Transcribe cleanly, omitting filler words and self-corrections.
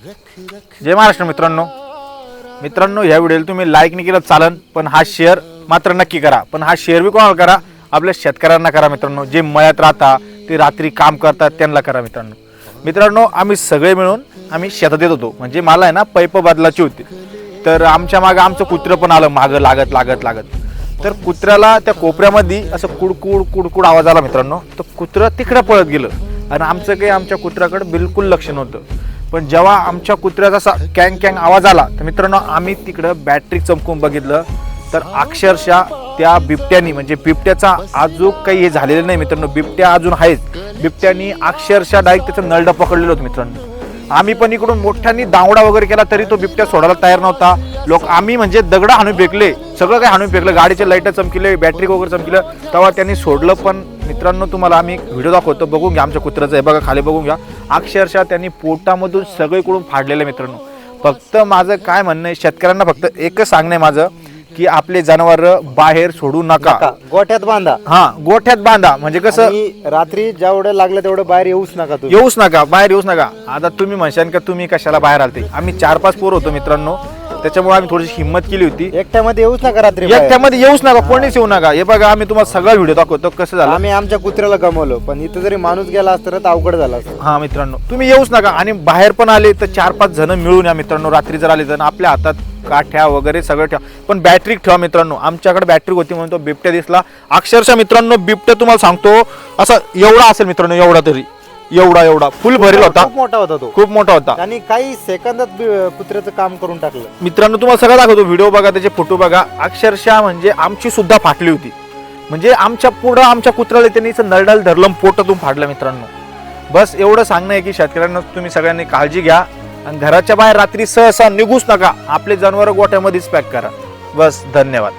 जय महाराष्ट्र मित्रांनो ह्या व्हिडिओला तुम्ही लाईक नाही केलं चालन, पण हा शेअर मात्र नक्की करा. पण हा शेअर बी कोणाला करा? आपल्या शेतकऱ्यांना करा मित्रांनो. जे मळ्यात राहता, ते रात्री काम करतात त्यांना करा मित्रांनो. आम्ही सगळे मिळून आम्ही शेतात येत होतो. म्हणजे मला आहे ना पैप बदलाची होती, तर आमच्या मागं आमचं कुत्रं पण आलं मागं लागत. तर कुत्र्याला त्या कोपऱ्यामध्ये असं कुडकुड आवाज आला मित्रांनो. तर कुत्रं तिकडं पळत गेलं आणि आमचं काही आमच्या कुत्र्याकडे बिलकुल लक्ष नव्हतं. पण जेव्हा आमच्या कुत्र्याचा असा कँग आवाज आला तर मित्रांनो आम्ही तिकडं बॅटरी चमकून बघितलं, तर अक्षरशः त्या बिबट्यानी, म्हणजे बिबट्याचा अजून काही हे झालेलं नाही मित्रांनो, बिबट्या अजून आहेच. बिबट्यानी अक्षरशः डायरेक्ट त्याचं नळडं पकडलेलं होतं मित्रांनो. आम्ही पण इकडून मोठ्यानी दावडा वगैरे केला तरी तो बिबट्या सोडायला तयार नव्हता. आम्ही म्हणजे दगड हाणून फेकले, सगळं काही हाणून फेकलं, गाडीचे लाईट चमकिले, बॅटरी वगैरे चमकिलं, तेव्हा त्यांनी सोडलं. पण मित्रांनो तुम्हाला आम्ही व्हिडिओ दाखवतो, बघून घ्या आमच्या कुत्र्याचं. हे बघा खाली बघून घ्या, अक्षरशः त्यांनी पोटामधून सगळीकडून फाडलेलं मित्रांनो. फक्त माझं काय म्हणणं आहे, शेतकऱ्यांना फक्त एकच सांगणं आहे माझं, की आपले जनावर बाहेर सोडू नका, गोठ्यात बांधा. हा, गोठ्यात बांधा. म्हणजे कसं, रात्री जेवढं लागलं तेवढं बाहेर येऊच नका, बाहेर येऊच नका. आता तुम्ही म्हणशाल का तुम्ही कशाला बाहेर आलते? आम्ही 4-5 पोर होतो मित्रांनो, त्याच्यामुळे आम्ही थोडीशी हिंमत केली होती. एकट्यामध्ये येऊच नका, रात्री एकट्यामध्ये येऊच नका, कोणीच येऊ नका. हे बघा आम्ही तुम्हाला सगळा व्हिडिओ दाखवतो कसं झालं. आम्ही आमच्या कुत्र्याला गमावलं, पण इथं जरी माणूस गेला असतं तर अवघड झाला असतं. हा मित्रांनो, तुम्ही येऊच नका. आणि बाहेर पण आले तर 4-5 जण मिळून या मित्रांनो. रात्री जर आले तर आपल्या हातात काठ्या वगैरे सगळं ठेवा, पण बॅटरी ठेवा मित्रांनो. आमच्याकडे बॅटरी होती म्हणून तो बिबट्या दिसला. अक्षरशः मित्रांनो बिबट्या तुम्हाला सांगतो असा एवढा असेल मित्रांनो, एवढा तरी एवढा फुल भरेल होता. खूप मोठा होता आणि काही सेकंदात कुत्र्याचं काम करून टाकलं मित्रांनो. तुम्हाला सगळं दाखवतो, व्हिडिओ बघा, त्याचे फोटो बघा. अक्षरशः म्हणजे आमची सुद्धा फाटली होती. म्हणजे आमच्या पुढं आमच्या कुत्र्याला त्यांनी नरडाल धरलं, पोटातून फाडलं मित्रांनो. बस एवढं सांगणं आहे की शेतकऱ्यांना तुम्ही सगळ्यांनी काळजी घ्या आणि घराच्या बाहेर रात्री सहसा निघूच नका. आपले जनावर गोठ्यामध्येच पॅक करा. बस, धन्यवाद.